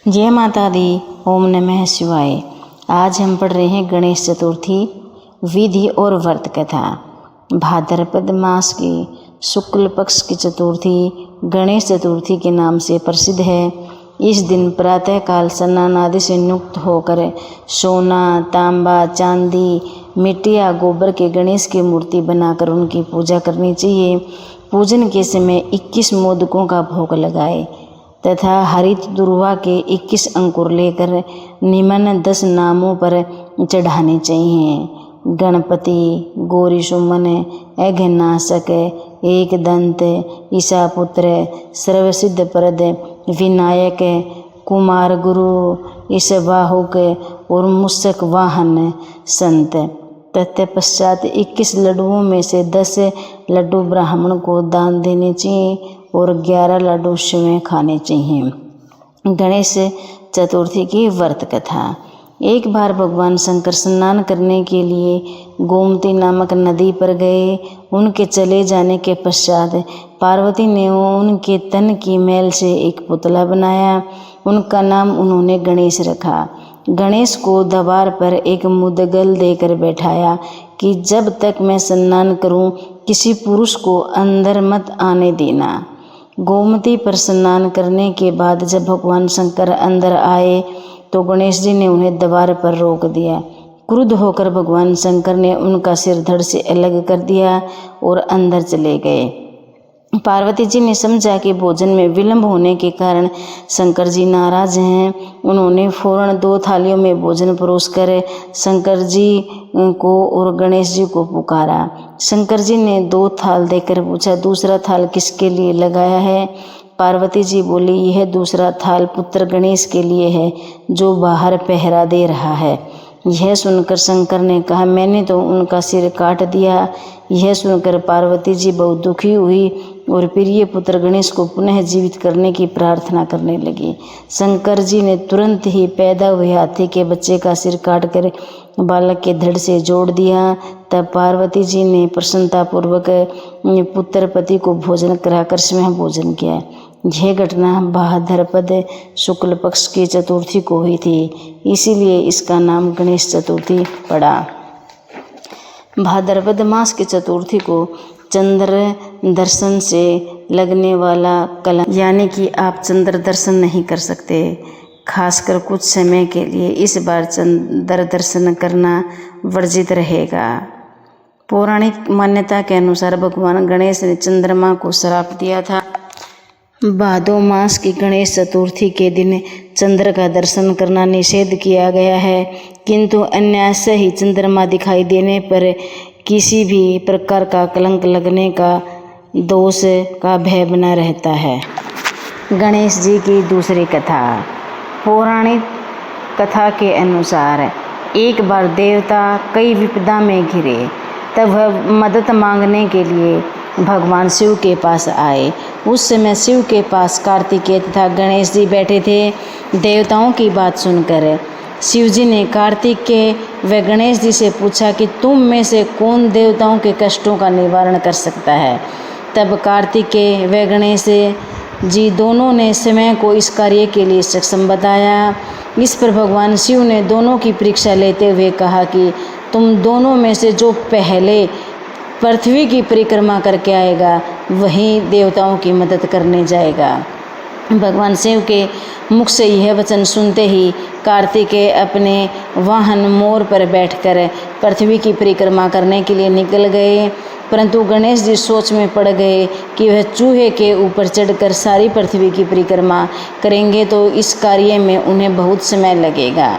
जय माता दी। ओम नमः शिवाय। आज हम पढ़ रहे हैं गणेश चतुर्थी विधि और व्रत कथा। भाद्रपद मास की शुक्ल पक्ष की चतुर्थी गणेश चतुर्थी के नाम से प्रसिद्ध है। इस दिन प्रातःकाल स्नान आदि से युक्त होकर सोना, तांबा, चांदी, मिट्टी या गोबर के गणेश की मूर्ति बनाकर उनकी पूजा करनी चाहिए। पूजन के समय 21 मोदकों का भोग लगाए तथा हरित दुर्वा के 21 अंकुर लेकर निम्न 10 नामों पर चढ़ाने चाहिए। गणपति, गौरी सुमन, अघनाशक, एकदंत, ईशापुत्र, सर्वसिद्धप्रद, विनायक, कुमार गुरु, ईशबाहुक और मूषक वाहन संत। तत्पश्चात 21 लड्डुओं में से 10 लड्डू ब्राह्मण को दान देने चाहिए और 11 लड्डू स्वयं खाने चाहिए। गणेश चतुर्थी की व्रत कथा। एक बार भगवान शंकर स्नान करने के लिए गोमती नामक नदी पर गए। उनके चले जाने के पश्चात पार्वती ने उनके तन की मैल से एक पुतला बनाया। उनका नाम उन्होंने गणेश रखा। गणेश को द्वार पर एक मुद्गल देकर बैठाया कि जब तक मैं स्नान करूं किसी पुरुष को अंदर मत आने देना। गोमती पर स्नान करने के बाद जब भगवान शंकर अंदर आए तो गणेश जी ने उन्हें द्वार पर रोक दिया। क्रुद्ध होकर भगवान शंकर ने उनका सिर धड़ से अलग कर दिया और अंदर चले गए। पार्वती जी ने समझा कि भोजन में विलंब होने के कारण शंकर जी नाराज हैं। उन्होंने फौरन 2 थालियों में भोजन परोसकर शंकर जी को और गणेश जी को पुकारा। शंकर जी ने 2 थाल देकर पूछा, दूसरा थाल किसके लिए लगाया है? पार्वती जी बोली, यह दूसरा थाल पुत्र गणेश के लिए है जो बाहर पहरा दे रहा है। यह सुनकर शंकर ने कहा, मैंने तो उनका सिर काट दिया। यह सुनकर पार्वती जी बहुत दुखी हुई और प्रिय पुत्र गणेश को पुनः जीवित करने की प्रार्थना करने लगी। शंकर जी ने तुरंत ही पैदा हुए हाथी के बच्चे का सिर काटकर बालक के धड़ से जोड़ दिया। तब पार्वती जी ने प्रसन्नतापूर्वक पुत्र पति को भोजन कराकर स्वयं भोजन किया। यह घटना भाद्रपद शुक्ल पक्ष की चतुर्थी को हुई थी, इसीलिए इसका नाम गणेश चतुर्थी पड़ा। भाद्रपद मास की चतुर्थी को चंद्र दर्शन से लगने वाला कलंक, यानी कि आप चंद्र दर्शन नहीं कर सकते, खासकर कुछ समय के लिए इस बार चंद्र दर्शन करना वर्जित रहेगा। पौराणिक मान्यता के अनुसार भगवान गणेश ने चंद्रमा को श्राप दिया था। भादो मास की गणेश चतुर्थी के दिन चंद्र का दर्शन करना निषेध किया गया है, किंतु अनायास ही चंद्रमा दिखाई देने पर किसी भी प्रकार का कलंक लगने का दोष का भय बना रहता है। गणेश जी की दूसरी कथा। पौराणिक कथा के अनुसार एक बार देवता कई विपदा में घिरे, तब वह मदद मांगने के लिए भगवान शिव के पास आए। उस समय शिव के पास कार्तिकेय तथा गणेश जी बैठे थे। देवताओं की बात सुनकर शिव जी ने कार्तिकेय व गणेश जी से पूछा कि तुम में से कौन देवताओं के कष्टों का निवारण कर सकता है। तब कार्तिकेय व गणेश जी दोनों ने समय को इस कार्य के लिए सक्षम बताया। इस पर भगवान शिव ने दोनों की परीक्षा लेते हुए कहा कि तुम दोनों में से जो पहले पृथ्वी की परिक्रमा करके आएगा वही देवताओं की मदद करने जाएगा। भगवान शिव के मुख से यह वचन सुनते ही कार्तिकेय अपने वाहन मोर पर बैठकर पृथ्वी की परिक्रमा करने के लिए निकल गए, परंतु गणेश जी सोच में पड़ गए कि वह चूहे के ऊपर चढ़कर सारी पृथ्वी की परिक्रमा करेंगे तो इस कार्य में उन्हें बहुत समय लगेगा।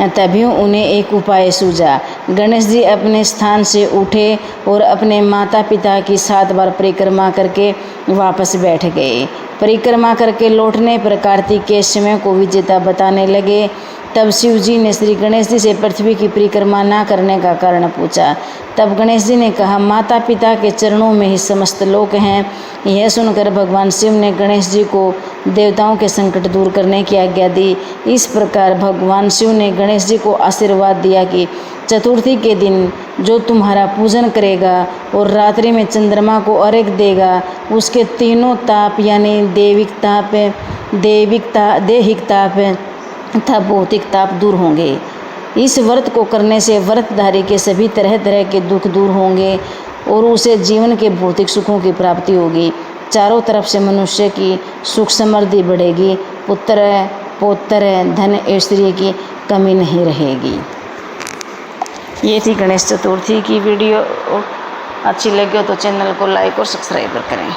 तभी उन्हें एक उपाय सूझा। गणेश जी अपने स्थान से उठे और अपने माता पिता की 7 बार परिक्रमा करके वापस बैठ गए। परिक्रमा करके लौटने पर कार्तिकेय समय को विजेता बताने लगे। तब शिव जी ने श्री गणेश जी से पृथ्वी की परिक्रमा न करने का कारण पूछा। तब गणेश जी ने कहा, माता पिता के चरणों में ही समस्त लोक हैं। यह सुनकर भगवान शिव ने गणेश जी को देवताओं के संकट दूर करने की आज्ञा दी। इस प्रकार भगवान शिव ने गणेश जी को आशीर्वाद दिया कि चतुर्थी के दिन जो तुम्हारा पूजन करेगा और रात्रि में चंद्रमा को अर्घ्य देगा, उसके तीनों ताप यानी दैविक ताप, दैहिक ताप तथा भौतिक ताप दूर होंगे। इस व्रत को करने से व्रतधारी के सभी तरह तरह के दुख दूर होंगे और उसे जीवन के भौतिक सुखों की प्राप्ति होगी। चारों तरफ से मनुष्य की सुख समृद्धि बढ़ेगी, पुत्र पौत्र धन ऐश्वर्य की कमी नहीं रहेगी। ये थी गणेश चतुर्थी की वीडियो। अच्छी लगे तो चैनल को लाइक और सब्सक्राइब करें।